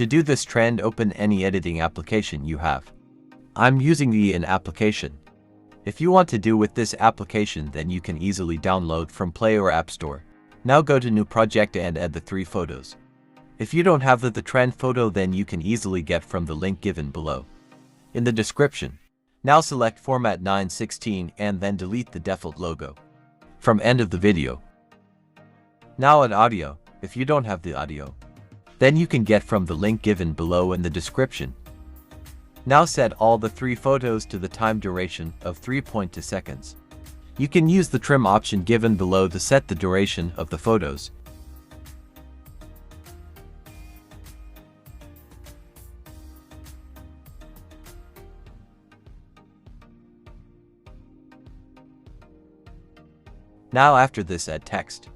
To do this trend, open any editing application you have. I'm using the In application. If you want to do with this application, then you can easily download from Play or App Store. Now go to New Project and add the 3 photos. If you don't have the trend photo, then you can easily get from the link given below in the description. Now select Format 9:16 and then delete the default logo from end of the video. Now add audio. If you don't have the audio, then you can get from the link given below in the description. Now set all the 3 photos to the time duration of 3.2 seconds. You can use the trim option given below to set the duration of the photos. Now after this, add text.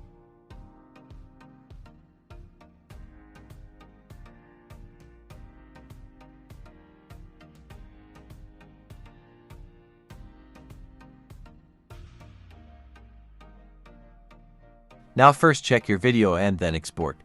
Now first check your video and then export.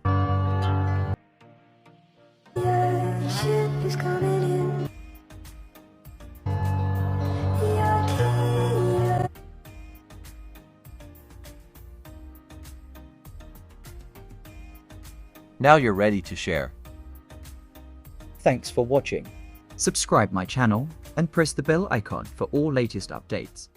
Now you're ready to share. Thanks for watching. Subscribe my channel and press the bell icon for all latest updates.